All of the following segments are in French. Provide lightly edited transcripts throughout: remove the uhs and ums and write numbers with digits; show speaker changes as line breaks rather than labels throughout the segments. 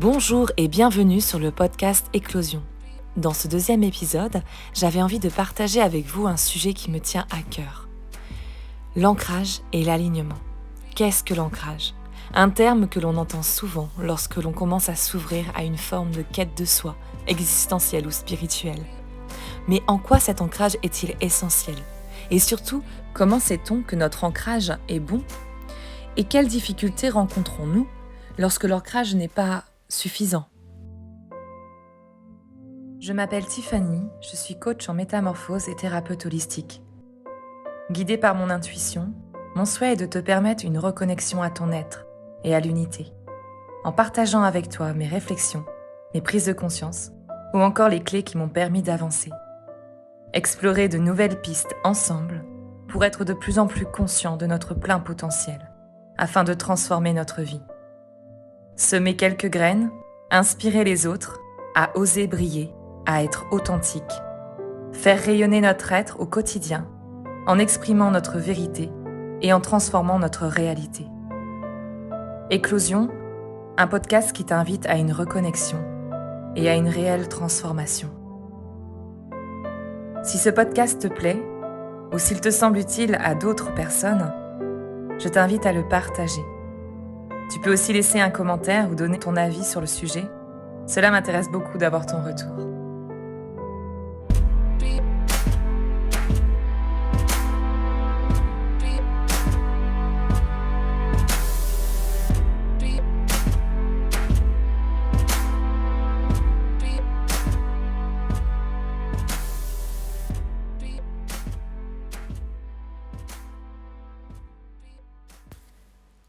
Bonjour et bienvenue sur le podcast Éclosion. Dans ce deuxième épisode, j'avais envie de partager avec vous un sujet qui me tient à cœur. L'ancrage et l'alignement. Qu'est-ce que l'ancrage ? Un terme que l'on entend souvent lorsque l'on commence à s'ouvrir à une forme de quête de soi, existentielle ou spirituelle. Mais en quoi cet ancrage est-il essentiel ? Et surtout, comment sait-on que notre ancrage est bon ? Et quelles difficultés rencontrons-nous lorsque l'ancrage n'est pas suffisant ? Je m'appelle Tiffany, je suis coach en métamorphose et thérapeute holistique. Guidée par mon intuition, mon souhait est de te permettre une reconnexion à ton être et à l'unité, en partageant avec toi mes réflexions, mes prises de conscience ou encore les clés qui m'ont permis d'avancer. Explorer de nouvelles pistes ensemble pour être de plus en plus conscients de notre plein potentiel, afin de transformer notre vie. Semer quelques graines, inspirer les autres à oser briller, à être authentique, faire rayonner notre être au quotidien en exprimant notre vérité et en transformant notre réalité. Éclosion, un podcast qui t'invite à une reconnexion et à une réelle transformation. Si ce podcast te plaît ou s'il te semble utile à d'autres personnes, je t'invite à le partager. Tu peux aussi laisser un commentaire ou donner ton avis sur le sujet. Cela m'intéresse beaucoup d'avoir ton retour.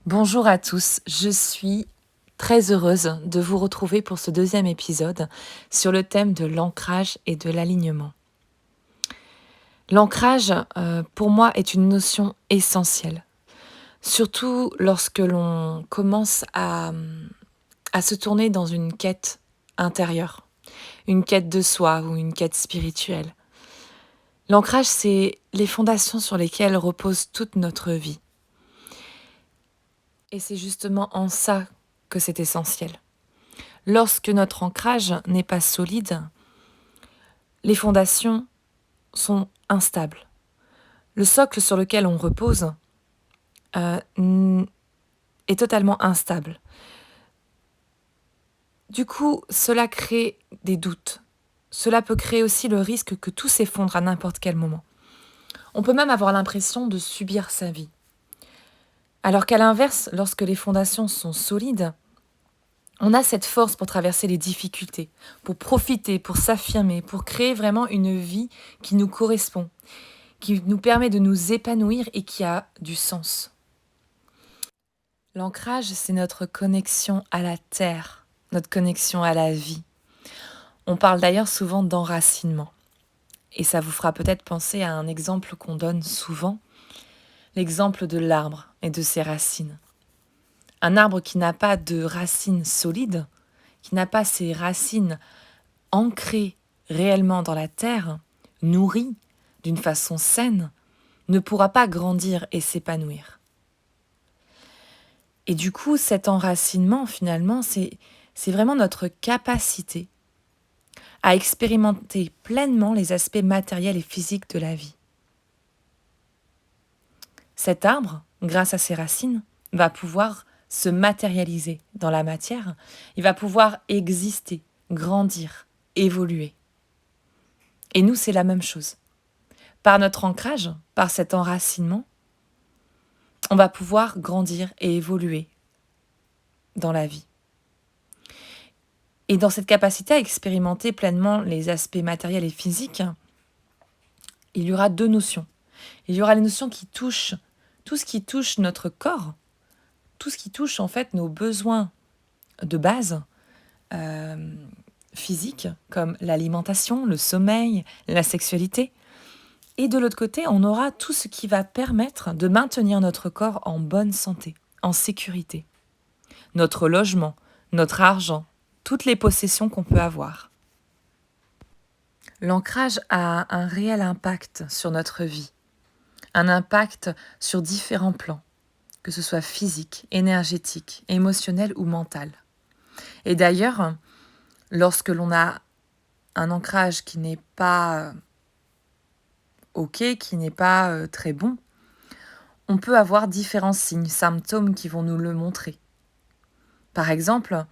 Bonjour à tous, je suis très heureuse de vous retrouver pour ce deuxième épisode sur le thème de l'ancrage et de l'alignement. L'ancrage, pour moi, est une notion essentielle, surtout lorsque l'on commence à se tourner dans une quête intérieure, une quête de soi ou une quête spirituelle. L'ancrage, c'est les fondations sur lesquelles repose toute notre vie. Et c'est justement en ça que c'est essentiel. Lorsque notre ancrage n'est pas solide, les fondations sont instables. Le socle sur lequel on repose est totalement instable. Du coup, cela crée des doutes. Cela peut créer aussi le risque que tout s'effondre à n'importe quel moment. On peut même avoir l'impression de subir sa vie. Alors qu'à l'inverse, lorsque les fondations sont solides, on a cette force pour traverser les difficultés, pour profiter, pour s'affirmer, pour créer vraiment une vie qui nous correspond, qui nous permet de nous épanouir et qui a du sens. L'ancrage, c'est notre connexion à la terre, notre connexion à la vie. On parle d'ailleurs souvent d'enracinement. Et ça vous fera peut-être penser à un exemple qu'on donne souvent, l'exemple de l'arbre et de ses racines. Un arbre qui n'a pas de racines solides, qui n'a pas ses racines ancrées réellement dans la terre, nourries d'une façon saine, ne pourra pas grandir et s'épanouir. Et du coup, cet enracinement, finalement, c'est vraiment notre capacité à expérimenter pleinement les aspects matériels et physiques de la vie. Cet arbre, grâce à ses racines, va pouvoir se matérialiser dans la matière, il va pouvoir exister, grandir, évoluer. Et nous, c'est la même chose. Par notre ancrage, par cet enracinement, on va pouvoir grandir et évoluer dans la vie. Et dans cette capacité à expérimenter pleinement les aspects matériels et physiques, il y aura deux notions. Il y aura les notions qui touchent tout ce qui touche notre corps, tout ce qui touche en fait nos besoins de base physiques, comme l'alimentation, le sommeil, la sexualité. Et de l'autre côté, on aura tout ce qui va permettre de maintenir notre corps en bonne santé, en sécurité. Notre logement, notre argent, toutes les possessions qu'on peut avoir. L'ancrage a un réel impact sur notre vie, un impact sur différents plans, que ce soit physique, énergétique, émotionnel ou mental. Et d'ailleurs, lorsque l'on a un ancrage qui n'est pas OK, qui n'est pas très bon, on peut avoir différents signes, symptômes qui vont nous le montrer. Par exemple,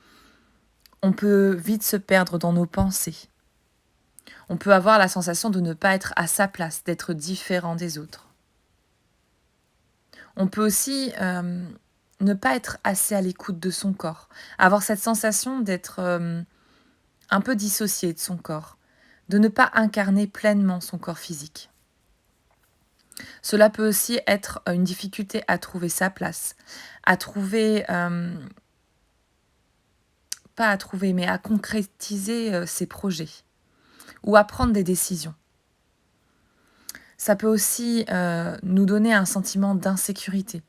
on peut vite se perdre dans nos pensées. On peut avoir la sensation de ne pas être à sa place, d'être différent des autres. On peut aussi ne pas être assez à l'écoute de son corps, avoir cette sensation d'être un peu dissocié de son corps, de ne pas incarner pleinement son corps physique. Cela peut aussi être une difficulté à trouver sa place, à trouver, pas à trouver, mais à concrétiser ses projets ou à prendre des décisions. Ça peut aussi nous donner un sentiment d'insécurité.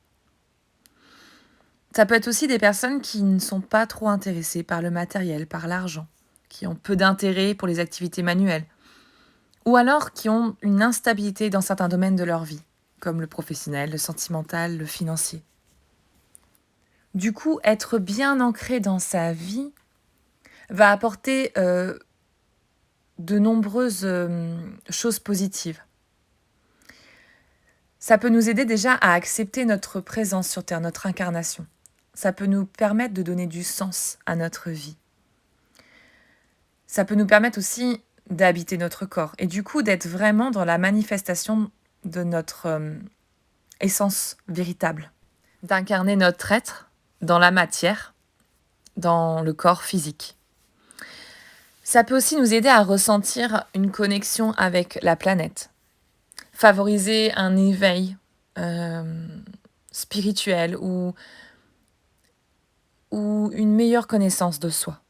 Ça peut être aussi des personnes qui ne sont pas trop intéressées par le matériel, par l'argent, qui ont peu d'intérêt pour les activités manuelles, ou alors qui ont une instabilité dans certains domaines de leur vie, comme le professionnel, le sentimental, le financier. Du coup, être bien ancré dans sa vie va apporter de nombreuses choses positives. Ça peut nous aider déjà à accepter notre présence sur Terre, notre incarnation. Ça peut nous permettre de donner du sens à notre vie. Ça peut nous permettre aussi d'habiter notre corps et du coup d'être vraiment dans la manifestation de notre essence véritable, d'incarner notre être dans la matière, dans le corps physique. Ça peut aussi nous aider à ressentir une connexion avec la planète, favoriser un éveil spirituel ou une meilleure connaissance de soi.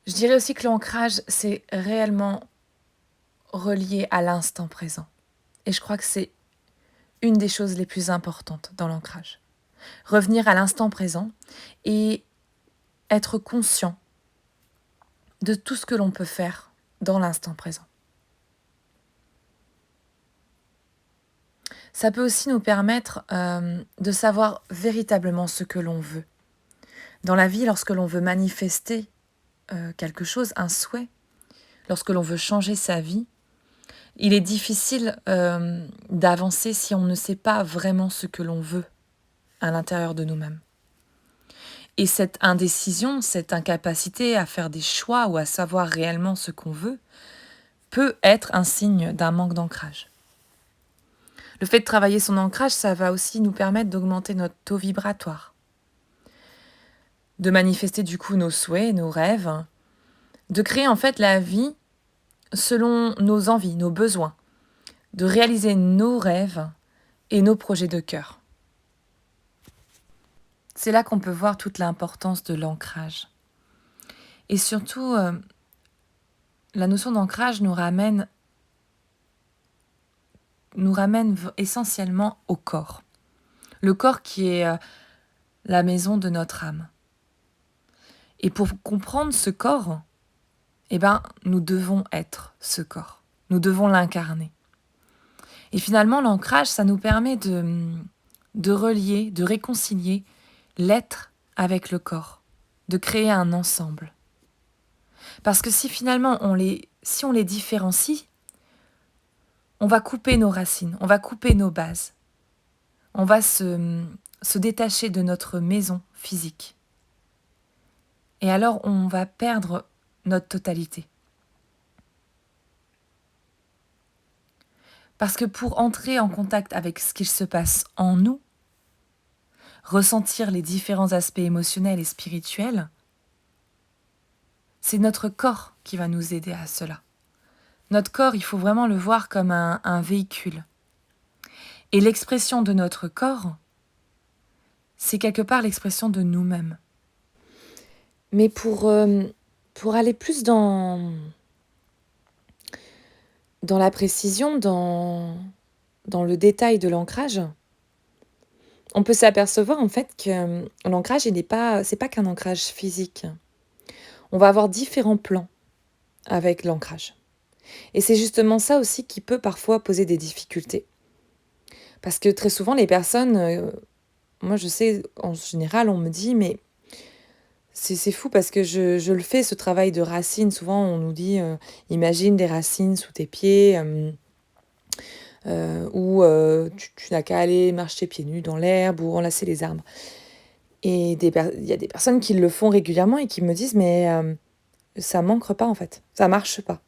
Je dirais aussi que l'ancrage, c'est réellement relié à l'instant présent. Et je crois que c'est une des choses les plus importantes dans l'ancrage. Revenir à l'instant présent et être conscient de tout ce que l'on peut faire dans l'instant présent. Ça peut aussi nous permettre de savoir véritablement ce que l'on veut. Dans la vie, lorsque l'on veut manifester quelque chose, un souhait, lorsque l'on veut changer sa vie, il est difficile d'avancer si on ne sait pas vraiment ce que l'on veut à l'intérieur de nous-mêmes. Et cette indécision, cette incapacité à faire des choix ou à savoir réellement ce qu'on veut, peut être un signe d'un manque d'ancrage. Le fait de travailler son ancrage, ça va aussi nous permettre d'augmenter notre taux vibratoire, de manifester du coup nos souhaits, nos rêves, de créer en fait la vie selon nos envies, nos besoins, de réaliser nos rêves et nos projets de cœur. C'est là qu'on peut voir toute l'importance de l'ancrage. Et surtout, la notion d'ancrage nous ramène essentiellement au corps. Le corps qui est la maison de notre âme. Et pour comprendre ce corps, nous devons être ce corps. Nous devons l'incarner. Et finalement, l'ancrage, ça nous permet de relier, de réconcilier l'être avec le corps, de créer un ensemble. Parce que si finalement on les différencie, on va couper nos racines, on va couper nos bases. On va se détacher de notre maison physique. Et alors on va perdre notre totalité. Parce que pour entrer en contact avec ce qu'il se passe en nous, ressentir les différents aspects émotionnels et spirituels, c'est notre corps qui va nous aider à cela. Notre corps, il faut vraiment le voir comme un véhicule. Et l'expression de notre corps, c'est quelque part l'expression de nous-mêmes. Mais pour aller plus dans la précision, dans le détail de l'ancrage, on peut s'apercevoir en fait que l'ancrage, c'est pas qu'un ancrage physique. On va avoir différents plans avec l'ancrage. Et c'est justement ça aussi qui peut parfois poser des difficultés. Parce que très souvent, les personnes, moi je sais, en général, on me dit, mais C'est fou parce que je le fais, ce travail de racines. Souvent, on nous dit, imagine des racines sous tes pieds, ou tu n'as qu'à aller marcher pieds nus dans l'herbe ou enlacer les arbres. Et il y a des personnes qui le font régulièrement et qui me disent, mais ça manque pas en fait, ça marche pas.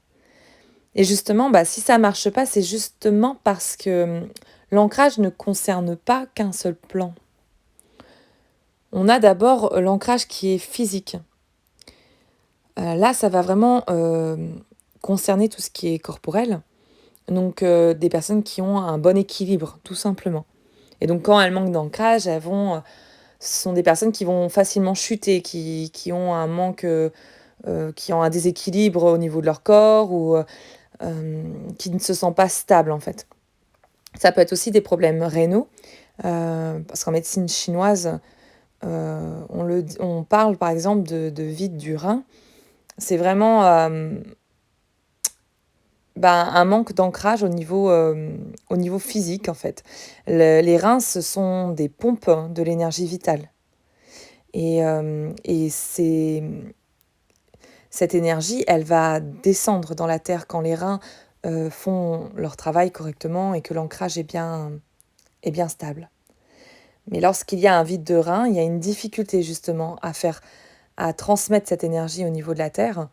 Et justement, bah, si ça marche pas, c'est justement parce que l'ancrage ne concerne pas qu'un seul plan. On a d'abord l'ancrage qui est physique. Là, ça va vraiment concerner tout ce qui est corporel. Donc, des personnes qui ont un bon équilibre, tout simplement. Et donc, quand elles manquent d'ancrage, ce sont des personnes qui vont facilement chuter, qui ont un manque, qui ont un déséquilibre au niveau de leur corps ou qui ne se sentent pas stables, en fait. Ça peut être aussi des problèmes rénaux, parce qu'en médecine chinoise, on parle par exemple de vide du rein. C'est vraiment un manque d'ancrage au niveau physique, en fait. Les reins, ce sont des pompes de l'énergie vitale. Et cette énergie, elle va descendre dans la terre quand les reins font leur travail correctement et que l'ancrage est bien stable. Mais lorsqu'il y a un vide de rein, il y a une difficulté justement à transmettre cette énergie au niveau de la terre,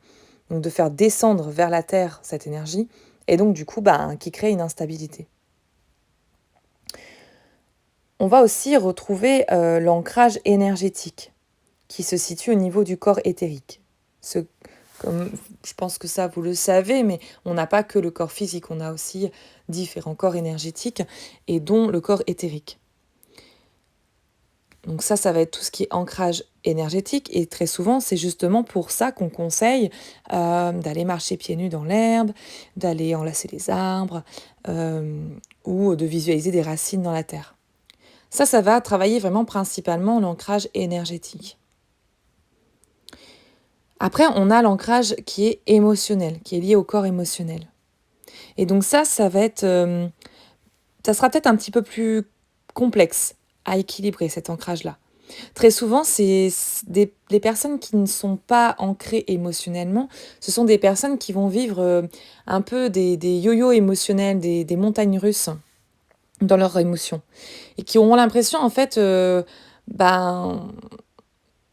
donc de faire descendre vers la terre cette énergie, et donc du coup, qui crée une instabilité. On va aussi retrouver l'ancrage énergétique qui se situe au niveau du corps éthérique. Comme je pense que ça, vous le savez, mais on n'a pas que le corps physique, on a aussi différents corps énergétiques, et dont le corps éthérique. Donc ça va être tout ce qui est ancrage énergétique, et très souvent, c'est justement pour ça qu'on conseille d'aller marcher pieds nus dans l'herbe, d'aller enlacer les arbres, ou de visualiser des racines dans la terre. Ça va travailler vraiment principalement l'ancrage énergétique. Après, on a l'ancrage qui est émotionnel, qui est lié au corps émotionnel. Et donc ça va être... ça sera peut-être un petit peu plus complexe à équilibrer, cet ancrage-là. Très souvent, les personnes qui ne sont pas ancrées émotionnellement, ce sont des personnes qui vont vivre un peu des yo-yo émotionnels, des montagnes russes dans leurs émotions. Et qui auront l'impression, en fait,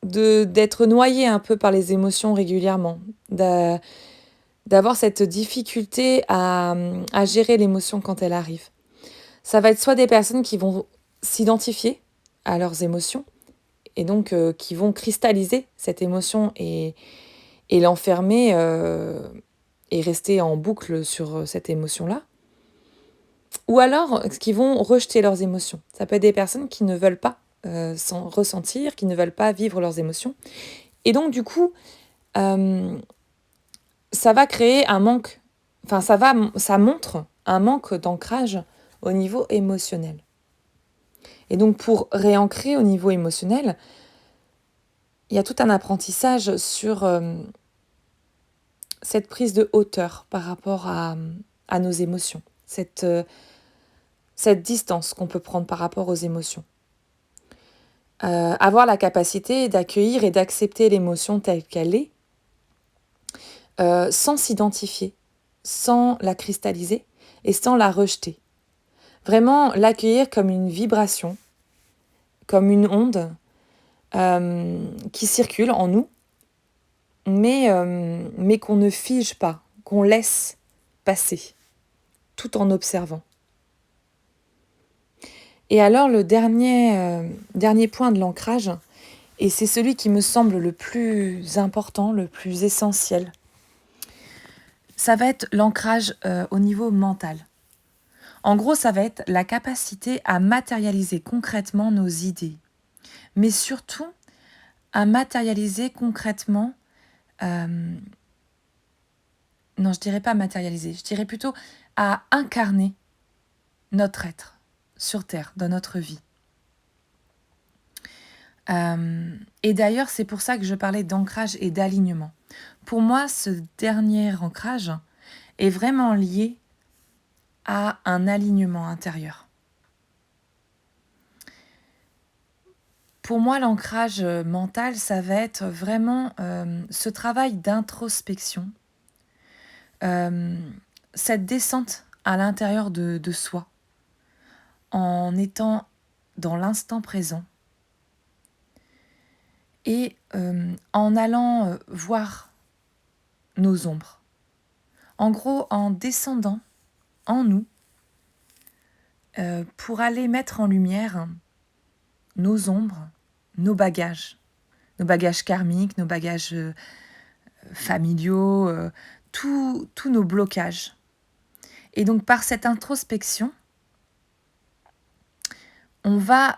d'être noyées un peu par les émotions régulièrement, d'avoir cette difficulté à gérer l'émotion quand elle arrive. Ça va être soit des personnes qui vont s'identifier à leurs émotions, et donc qui vont cristalliser cette émotion et l'enfermer et rester en boucle sur cette émotion-là. Ou alors, qui vont rejeter leurs émotions. Ça peut être des personnes qui ne veulent pas s'en ressentir, qui ne veulent pas vivre leurs émotions. Et donc, du coup, ça va créer un manque, ça montre un manque d'ancrage au niveau émotionnel. Et donc, pour réancrer au niveau émotionnel, il y a tout un apprentissage sur cette prise de hauteur par rapport à nos émotions, cette distance qu'on peut prendre par rapport aux émotions. Avoir la capacité d'accueillir et d'accepter l'émotion telle qu'elle est, sans s'identifier, sans la cristalliser et sans la rejeter. Vraiment l'accueillir comme une vibration, comme une onde qui circule en nous, mais qu'on ne fige pas, qu'on laisse passer, tout en observant. Et alors le dernier point de l'ancrage, et c'est celui qui me semble le plus important, le plus essentiel, ça va être l'ancrage au niveau mental. En gros, ça va être la capacité à matérialiser concrètement nos idées, mais surtout à matérialiser concrètement... non, je dirais pas matérialiser, je dirais plutôt à incarner notre être sur Terre, dans notre vie. Et d'ailleurs, c'est pour ça que je parlais d'ancrage et d'alignement. Pour moi, ce dernier ancrage est vraiment lié à un alignement intérieur. Pour moi, l'ancrage mental, ça va être vraiment ce travail d'introspection, euh, cette descente à l'intérieur de soi, en étant dans l'instant présent et en allant voir nos ombres. En gros, en descendant en nous pour aller mettre en lumière nos ombres, nos bagages karmiques, nos bagages familiaux, tous nos blocages. Et donc par cette introspection, on va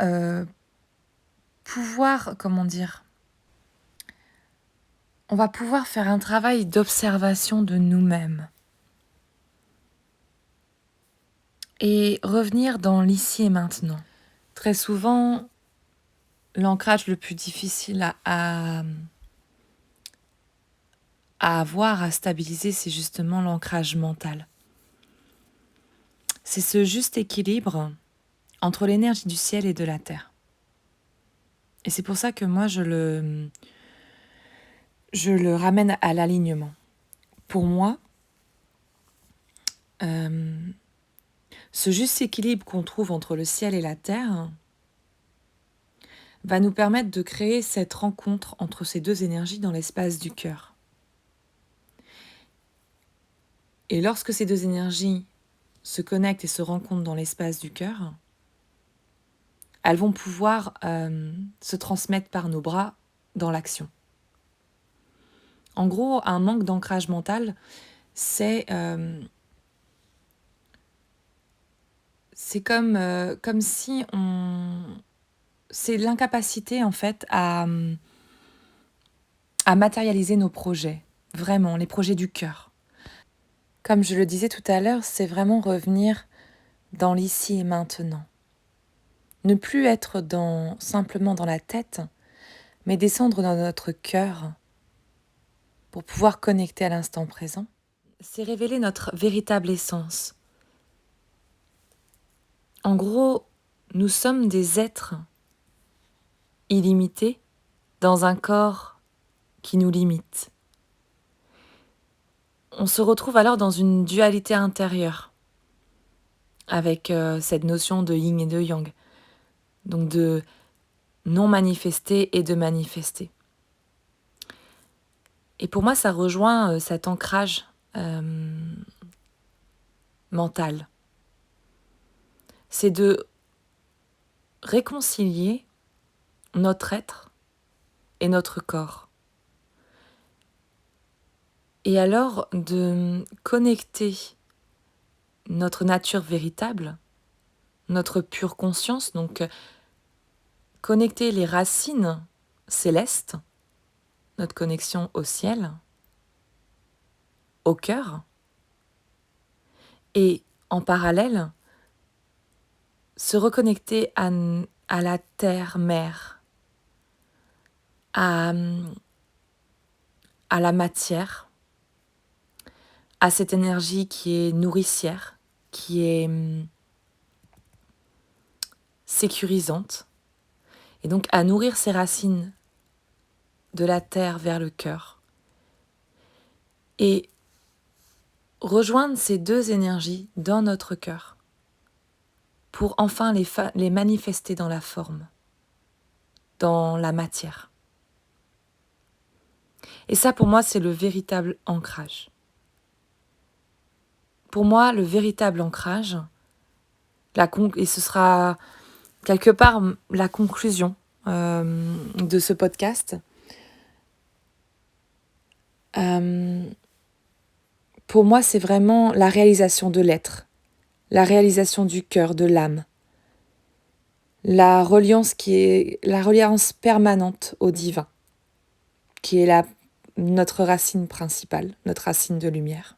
pouvoir, on va pouvoir faire un travail d'observation de nous-mêmes et revenir dans l'ici et maintenant. Très souvent, l'ancrage le plus difficile à avoir, à stabiliser, c'est justement l'ancrage mental. C'est ce juste équilibre entre l'énergie du ciel et de la terre. Et c'est pour ça que moi, je le ramène à l'alignement. Pour moi, ce juste équilibre qu'on trouve entre le ciel et la terre va nous permettre de créer cette rencontre entre ces deux énergies dans l'espace du cœur. Et lorsque ces deux énergies se connectent et se rencontrent dans l'espace du cœur, elles vont pouvoir se transmettre par nos bras dans l'action. En gros, un manque d'ancrage mental, c'est comme si c'est l'incapacité en fait à matérialiser nos projets, vraiment, les projets du cœur. Comme je le disais tout à l'heure, c'est vraiment revenir dans l'ici et maintenant. Ne plus être simplement dans la tête, mais descendre dans notre cœur pour pouvoir connecter à l'instant présent. C'est révéler notre véritable essence. En gros, nous sommes des êtres illimités dans un corps qui nous limite. On se retrouve alors dans une dualité intérieure avec cette notion de yin et de yang, donc de non manifester et de manifester. Et pour moi, ça rejoint cet ancrage mental. C'est de réconcilier notre être et notre corps. Et alors de connecter notre nature véritable, notre pure conscience, donc connecter les racines célestes, notre connexion au ciel, au cœur, et en parallèle, se reconnecter à la terre-mère, à la matière, à cette énergie qui est nourricière, qui est sécurisante, et donc à nourrir ses racines de la terre vers le cœur, et rejoindre ces deux énergies dans notre cœur, pour enfin les manifester dans la forme, dans la matière. Et ça, pour moi, c'est le véritable ancrage. Pour moi, le véritable ancrage, et ce sera quelque part la conclusion de ce podcast, pour moi, c'est vraiment la réalisation de l'être, la réalisation du cœur, de l'âme, la reliance permanente au divin, qui est notre racine principale, notre racine de lumière.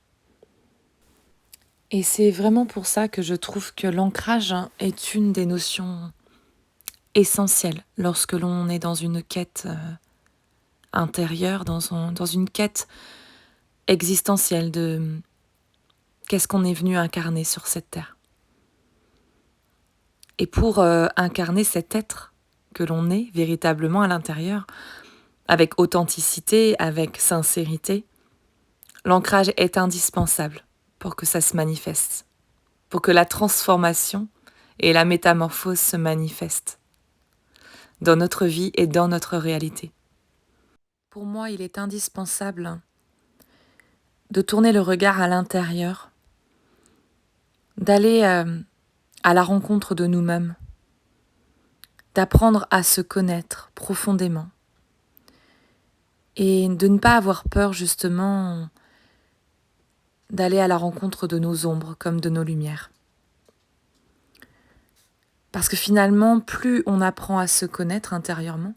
Et c'est vraiment pour ça que je trouve que l'ancrage est une des notions essentielles lorsque l'on est dans une quête intérieure, dans une quête existentielle de qu'est-ce qu'on est venu incarner sur cette terre. Et pour incarner cet être, que l'on est véritablement à l'intérieur, avec authenticité, avec sincérité, l'ancrage est indispensable pour que ça se manifeste, pour que la transformation et la métamorphose se manifestent dans notre vie et dans notre réalité. Pour moi, il est indispensable de tourner le regard à l'intérieur, d'aller à la rencontre de nous-mêmes, d'apprendre à se connaître profondément et de ne pas avoir peur justement d'aller à la rencontre de nos ombres comme de nos lumières. Parce que finalement, plus on apprend à se connaître intérieurement,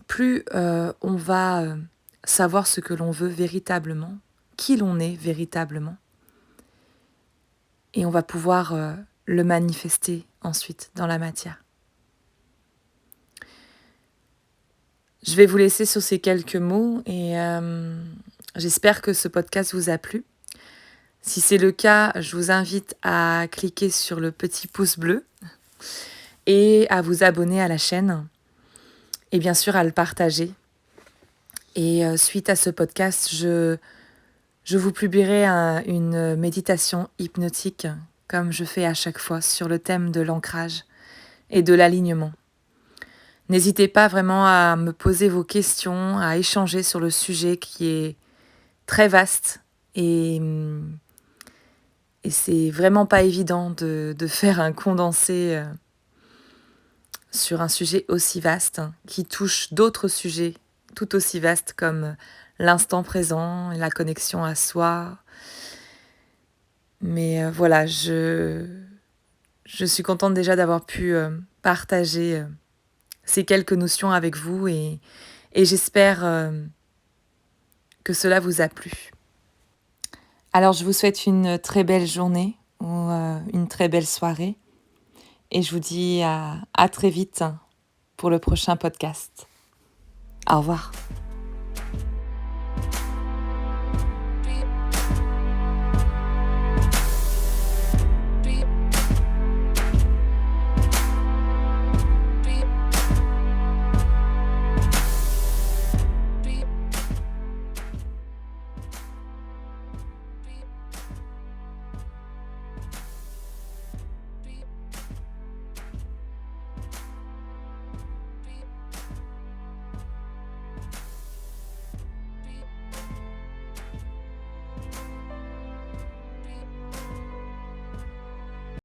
plus on va savoir ce que l'on veut véritablement, qui l'on est véritablement, et on va pouvoir le manifester ensuite dans la matière. Je vais vous laisser sur ces quelques mots et j'espère que ce podcast vous a plu. Si c'est le cas, je vous invite à cliquer sur le petit pouce bleu et à vous abonner à la chaîne et bien sûr à le partager. Et suite à ce podcast, je vous publierai une méditation hypnotique comme je fais à chaque fois sur le thème de l'ancrage et de l'alignement. N'hésitez pas vraiment à me poser vos questions, à échanger sur le sujet qui est très vaste et c'est vraiment pas évident de faire un condensé sur un sujet aussi vaste qui touche d'autres sujets tout aussi vastes comme l'instant présent, la connexion à soi. Mais voilà, je suis contente déjà d'avoir pu partager ces quelques notions avec vous et j'espère que cela vous a plu. Alors je vous souhaite une très belle journée ou une très belle soirée et je vous dis à très vite pour le prochain podcast. Au revoir.